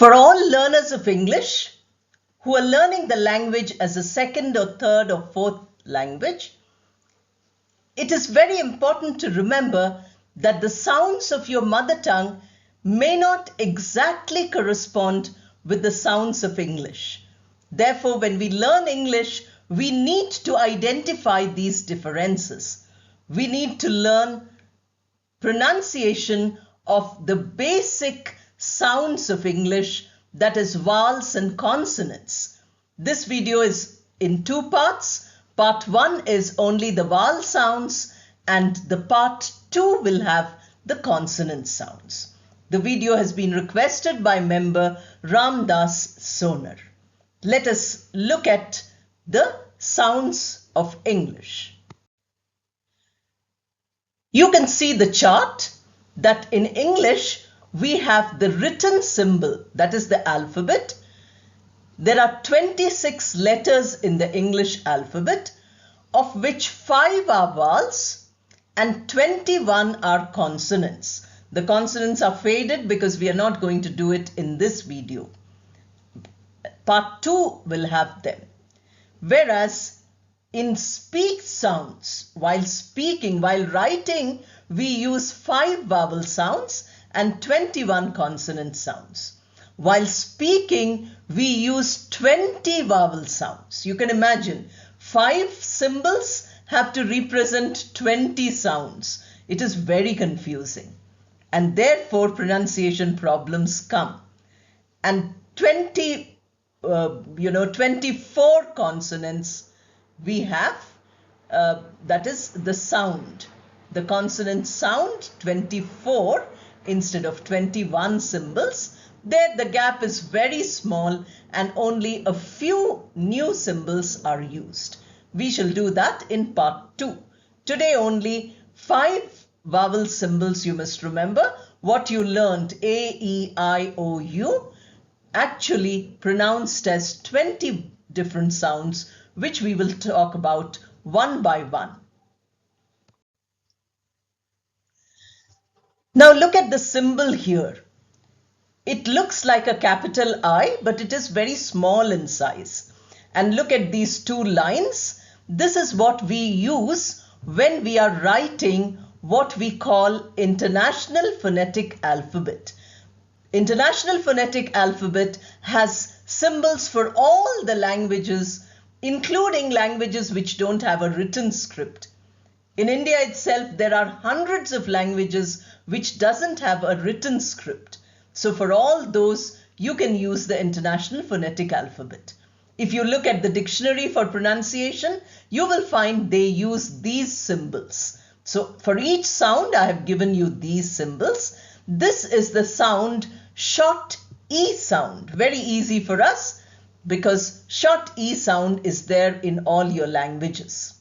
For all learners of English who are learning the language as a second or third or fourth language, it is very important to remember that the sounds of your mother tongue may not exactly correspond with the sounds of English. Therefore, when we learn English, we need to identify these differences. We need to learn pronunciation of the basic sounds of English, that is vowels and consonants. This video is in two parts. Part 1 is only the vowel sounds and the part 2 will have the consonant sounds. The video has been requested by member Ramdas Sonar. Let us look at the sounds of English. You can see the chart that in English we have the written symbol, that is the alphabet. There are 26 letters in the English alphabet, of which 5 are vowels and 21 are consonants. The consonants are faded because we are not going to do it in this video. Part 2 will have them. Whereas in speak sounds, while speaking, while writing, we use 5 vowel sounds and 21 consonant sounds. While speaking, we use 20 vowel sounds. You can imagine 5 symbols have to represent 20 sounds. It is very confusing and therefore pronunciation problems come. And 24 consonants we have, that is the sound. The consonant sound, 24 instead of 21 symbols. There the gap is very small and only a few new symbols are used. We shall do that in part 2. Today only 5 vowel symbols you must remember. What you learned, A, E, I, O, U, actually pronounced as 20 different sounds, which we will talk about one by one. Now look at the symbol here. It looks like a capital I, but it is very small in size. And look at these 2 lines. This is what we use when we are writing what we call International Phonetic Alphabet. International Phonetic Alphabet has symbols for all the languages, including languages which don't have a written script. In India itself, there are hundreds of languages which doesn't have a written script. So for all those, you can use the International Phonetic Alphabet. If you look at the dictionary for pronunciation, you will find they use these symbols. So for each sound, I have given you these symbols. This is the sound short E sound. Very easy for us because short E sound is there in all your languages.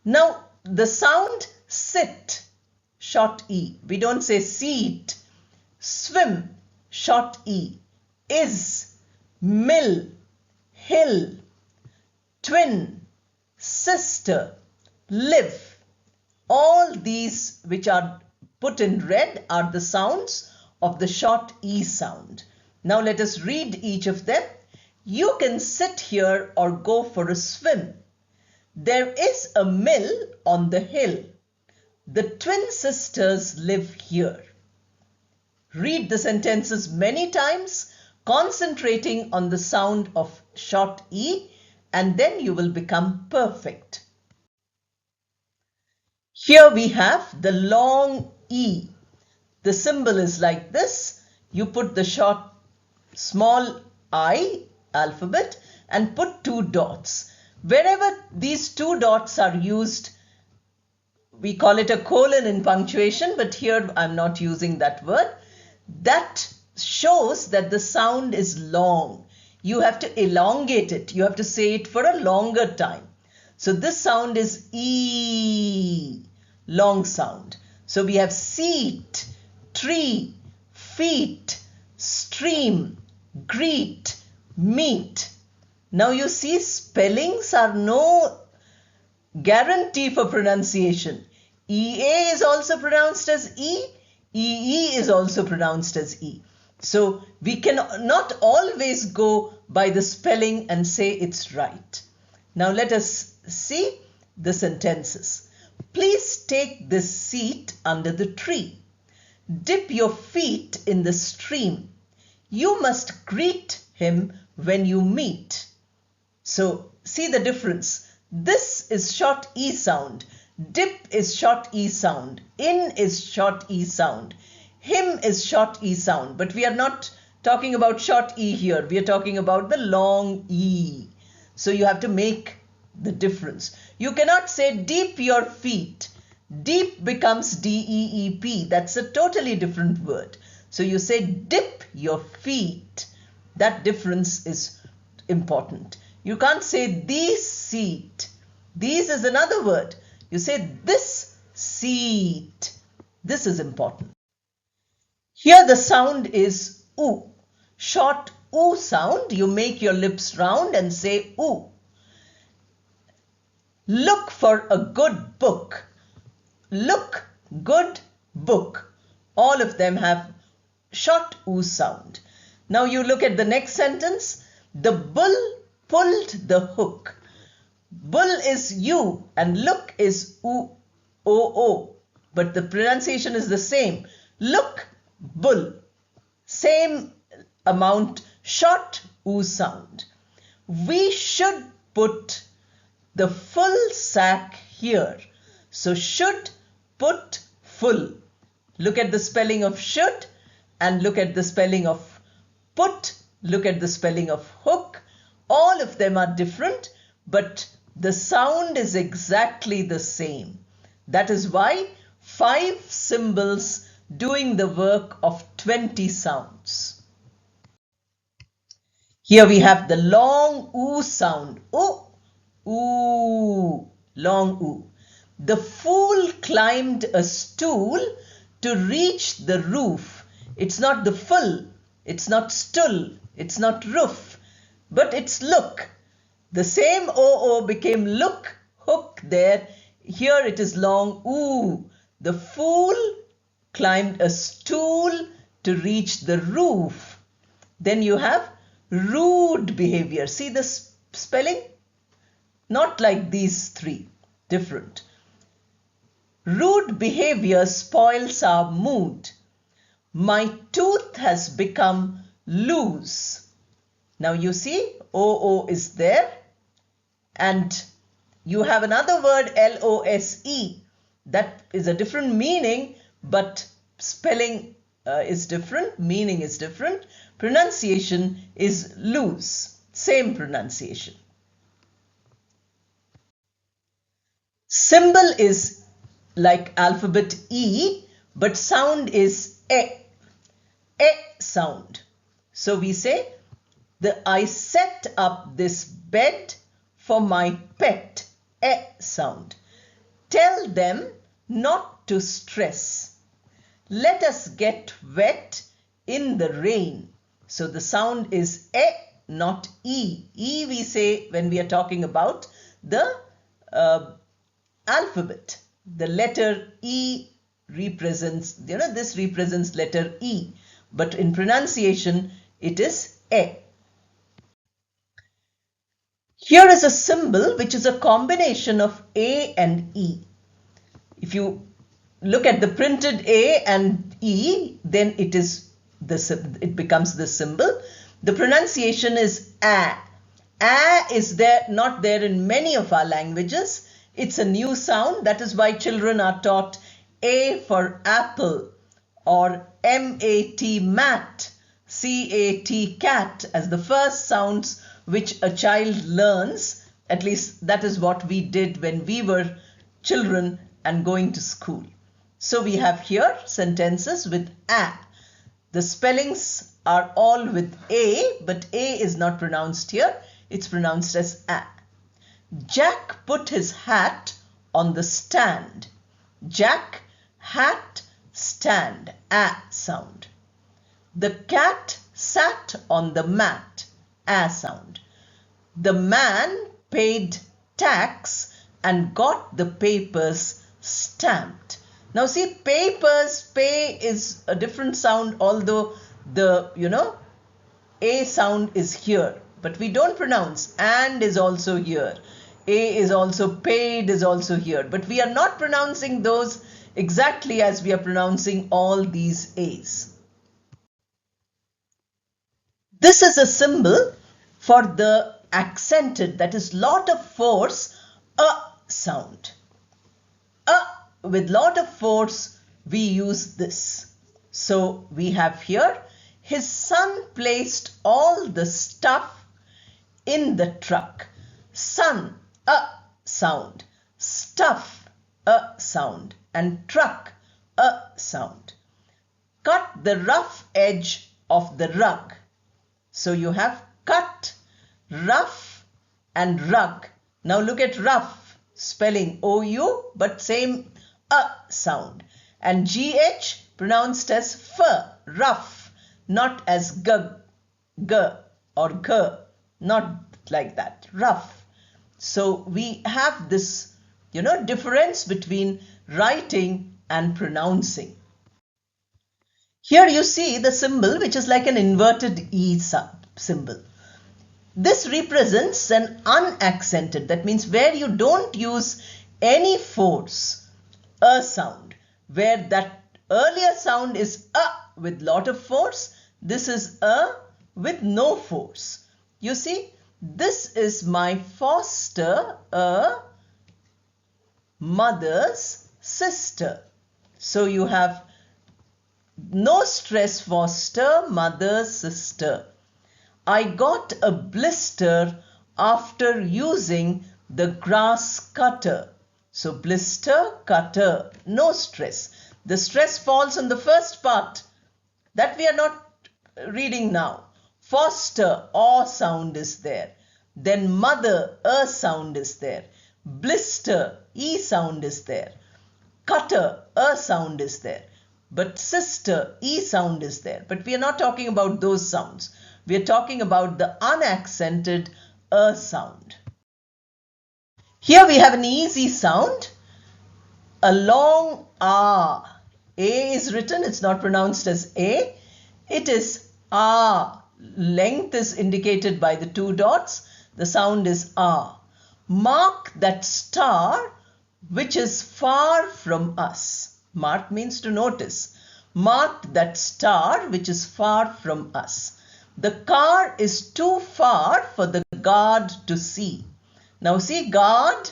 Now the sound sit, short E. We don't say seat. Swim, short E. Is, mill, hill, twin, sister, live. All these which are put in red are the sounds of the short E sound. Now let us read each of them. You can sit here or go for a swim. There is a mill on the hill. The twin sisters live here. Read the sentences many times, concentrating on the sound of short E, and then you will become perfect. Here we have the long E. The symbol is like this. You put the short small I alphabet and put 2 dots. Wherever these 2 dots are used, we call it a colon in punctuation, but here I'm not using that word. That shows that the sound is long. You have to elongate it. You have to say it for a longer time. So this sound is E, long sound. So we have seat, tree, feet, stream, greet, meet. Now you see spellings are no guarantee for pronunciation. EA is also pronounced as E. EE is also pronounced as E. So we can not always go by the spelling and say it's right. Now let us see the sentences. Please take this seat under the tree. Dip your feet in the stream. You must greet him when you meet. So see the difference. This is short E sound. Dip is short E sound. In is short E sound. Him is short E sound. But we are not talking about short E here. We are talking about the long E. So you have to make the difference. You cannot say deep your feet. Deep becomes D-E-E-P. That's a totally different word. So you say dip your feet. That difference is important. You can't say these seat. These is another word. You say this seat. This is important. Here the sound is oo. Short oo sound. You make your lips round and say oo. Look for a good book. Look, good, book. All of them have short oo sound. Now you look at the next sentence. The bull pulled the hook. Bull is U and look is O-O. But the pronunciation is the same. Look, bull. Same amount, short oo sound. We should put the full sack here. So should, put, full. Look at the spelling of should and look at the spelling of put. Look at the spelling of hook. All of them are different, but the sound is exactly the same. That is why 5 symbols doing the work of 20 sounds. Here we have the long oo sound. Oo, oo, long oo. The fool climbed a stool to reach the roof. It's not the full, it's not stool, it's not roof, but it's look. The same O-O became look, hook there. Here it is long oo. The fool climbed a stool to reach the roof. Then you have rude behavior. See the spelling? Not like these 3, different. Rude behavior spoils our mood. My tooth has become loose. Now you see, O-O is there. And you have another word, L-O-S-E. That is a different meaning, but spelling is different, meaning is different. Pronunciation is loose. Same pronunciation. Symbol is like alphabet E, but sound is E sound. So we say, I set up this bed for my pet, E sound. Tell them not to stress. Let us get wet in the rain. So the sound is E, not E. E we say when we are talking about the alphabet. The letter E represents, this represents letter E. But in pronunciation, it is E. Here is a symbol which is a combination of A and E. If you look at the printed A and E, then it becomes the symbol. The pronunciation is A. A is not there in many of our languages. It's a new sound. That is why children are taught A for apple or M-A-T mat, C-A-T cat as the first sounds which a child learns. At least that is what we did when we were children and going to school. So we have here sentences with A. The spellings are all with A, but A is not pronounced here. It's pronounced as A. Jack put his hat on the stand. Jack, hat, stand, A sound. The cat sat on the mat, A sound. The man paid tax and got the papers stamped. Now see, papers, pay is a different sound, although the, A sound is here, but we don't pronounce. And is also here. A is also paid is also here, but we are not pronouncing those exactly as we are pronouncing all these A's. This is a symbol for the accented, that is lot of force, sound. With lot of force we use this. So we have here, his son placed all the stuff in the truck. Son, sound. Stuff, sound. And truck, sound. Cut the rough edge of the rug. So you have cut, rough and rug. Now look at rough, spelling O-U, but same sound. And G-H pronounced as f, rough, not as g or g, not like that, rough. So we have this, difference between writing and pronouncing. Here you see the symbol which is like an inverted E symbol. This represents an unaccented, that means where you don't use any force, a sound. Where that earlier sound is with lot of force, this is a with no force. You see, this is my foster, a mother's sister. So you have no stress, foster, mother, sister. I got a blister after using the grass cutter. So blister, cutter, no stress. The stress falls on the first part that we are not reading now. Foster, aw sound is there. Then mother, a sound is there. Blister, e sound is there. Cutter, a sound is there. But sister, e sound is there. But we are not talking about those sounds. We are talking about the unaccented a sound. Here we have an easy sound, a long ah. A is written, it's not pronounced as A. It is ah. Length is indicated by the two dots. The sound is ah. Mark that star which is far from us. Mark means to notice. Mark that star which is far from us. The car is too far for the guard to see. Now see, guard,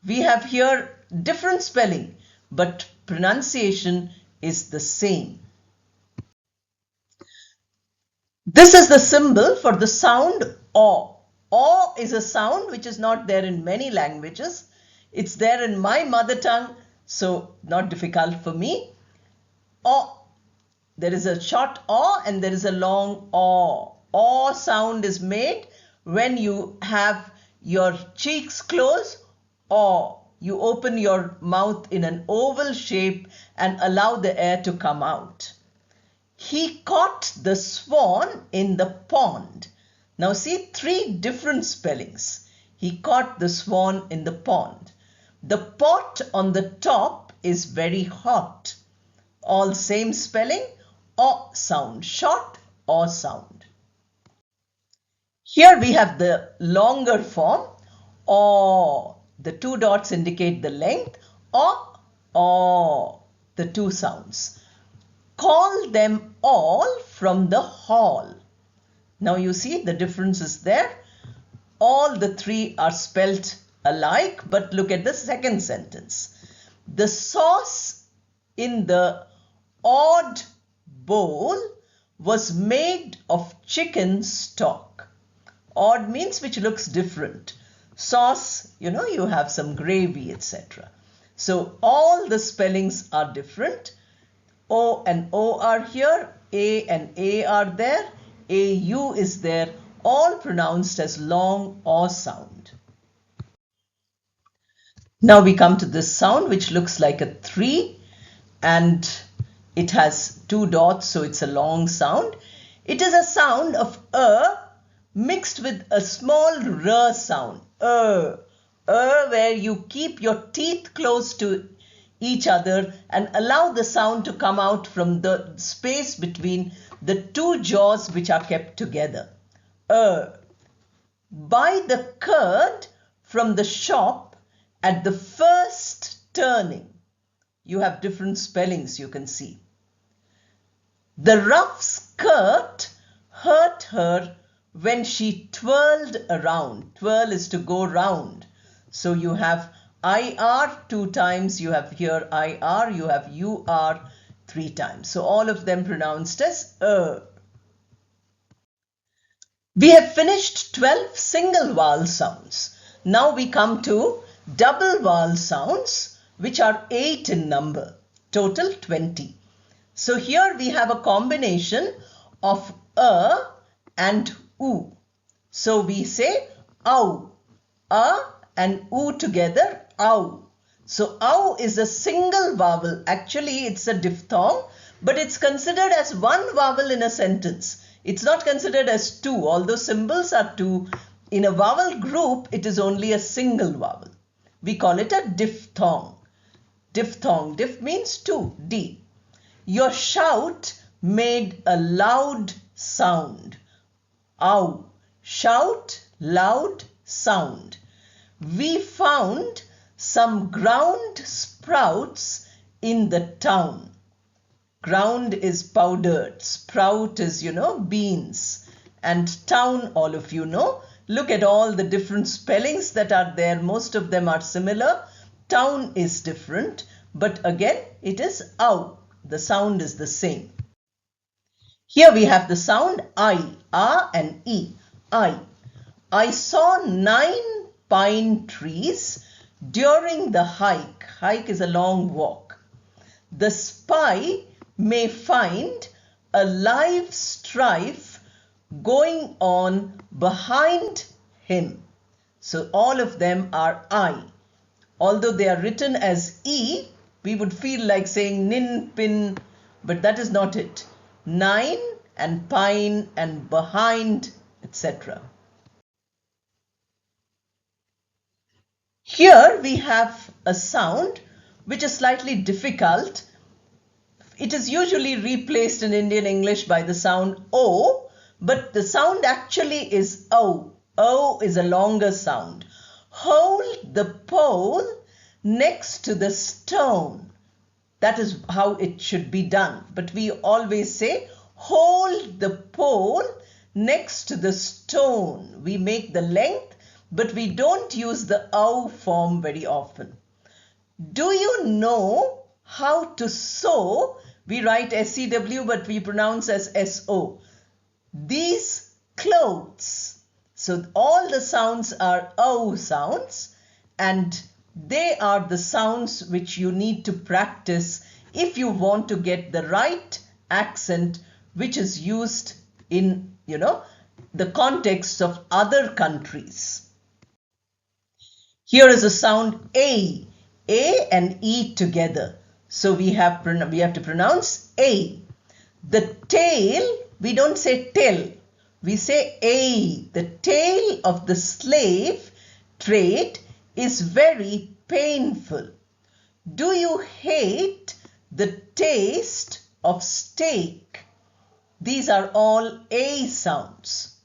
we have here different spelling, but pronunciation is the same. This is the symbol for the sound aw. Aw is a sound which is not there in many languages. It's there in my mother tongue, so not difficult for me. Aw. There is a short aw and there is a long aw. Aw sound is made when you have your cheeks closed, or you open your mouth in an oval shape and allow the air to come out. He caught the swan in the pond. Now see, three different spellings. He caught the swan in the pond. The pot on the top is very hot. All same spelling, aw sound, short aw sound. Here we have the longer form, aw. The two dots indicate the length, aw, the two sounds. Call them all from the hall. Now you see the difference is there. All the three are spelt alike, but look at the second sentence. The sauce in the odd bowl was made of chicken stock. Odd means which looks different. Sauce, you have some gravy, etc. So all the spellings are different. O and O are here, A and A are there, AU is there, all pronounced as long aw sound. Now we come to this sound which looks like a 3 and it has two dots, so it's a long sound. It is a sound of mixed with a small r sound. Where you keep your teeth close to each other and allow the sound to come out from the space between the two jaws which are kept together. Buy the curd from the shop at the first turning. You have different spellings, you can see. The rough skirt hurt her when she twirled around. Twirl is to go round. So you have IR 2 times, you have here IR, you have UR 3 times. So all of them pronounced as We have finished 12 single vowel sounds. Now we come to double vowel sounds, which are 8 in number, total 20. So here we have a combination of and oo. So we say ow, and oo together, ow. So ow is a single vowel. Actually, it's a diphthong, but it's considered as one vowel in a sentence. It's not considered as two, although symbols are two. In a vowel group, it is only a single vowel. We call it a diphthong. Diphthong, diph means two, D. Your shout made a loud sound. Ow. Shout, loud sound. We found some ground sprouts in the town. Ground is powdered. Sprout is, beans. And town, all of you know. Look at all the different spellings that are there. Most of them are similar. Town is different. But again, it is ow. The sound is the same. Here we have the sound I, A and E. I saw 9 pine trees during the hike. Hike is a long walk. The spy may find a live strife going on behind him. So all of them are I. Although they are written as E, we would feel like saying nin, pin, but that is not it. 9 and pine and behind, etc. Here we have a sound which is slightly difficult. It is usually replaced in Indian English by the sound O, but the sound actually is O. O is a longer sound. Hold the pole next to the stone. That is how it should be done. But we always say, hold the pole next to the stone. We make the length, but we don't use the ow form very often. Do you know how to sew? We write S-E-W, but we pronounce as S-O. These clothes. So all the sounds are O sounds, and they are the sounds which you need to practice if you want to get the right accent which is used in, the context of other countries. Here is a sound A and E together. So we have to pronounce A. The tail, we don't say tail, we say A. The tail of the slave trade is very painful. Do you hate the taste of steak? These are all A sounds.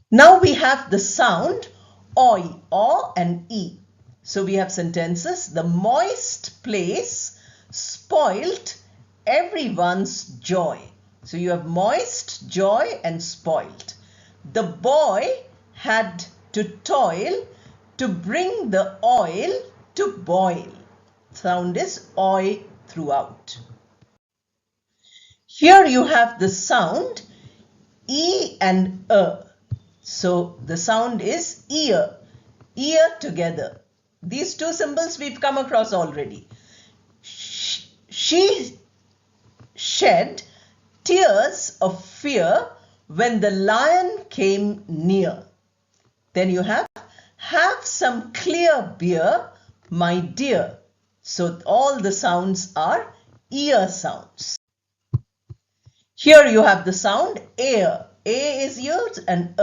Now we have the sound oi, O and E. So we have sentences. The moist place spoilt everyone's joy. So you have moist, joy and spoilt. The boy had to toil to bring the oil to boil. Sound is oi throughout. Here you have the sound E and E. So the sound is ear, ear together. These two symbols we've come across already. She shed tears of fear when the lion came near. Then you have some clear beer, my dear. So all the sounds are ear sounds. Here you have the sound air. A is ears and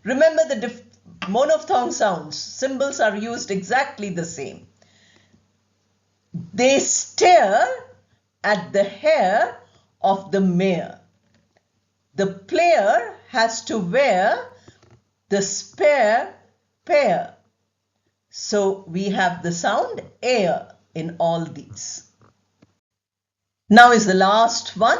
Remember the monophthong sounds. Symbols are used exactly the same. They stare at the hair of the mayor. The player has to wear the spare pair. So we have the sound air in all these. Now is the last one,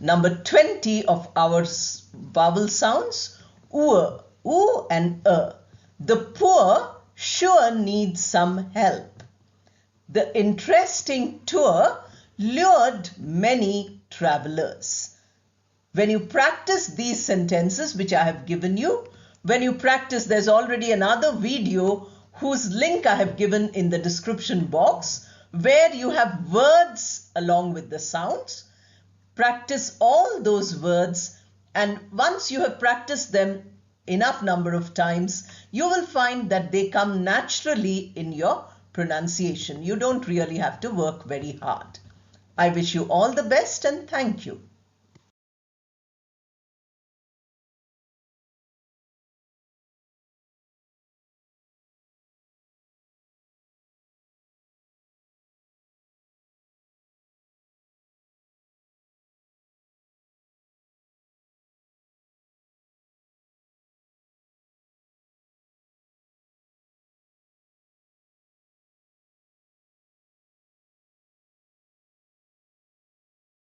number 20 of our vowel sounds, oo and The poor sure needs some help. The interesting tour lured many travelers. When you practice these sentences which I have given you, when you practice, there's already another video whose link I have given in the description box, where you have words along with the sounds. Practice all those words, and once you have practiced them enough number of times, you will find that they come naturally in your pronunciation. You don't really have to work very hard. I wish you all the best and thank you.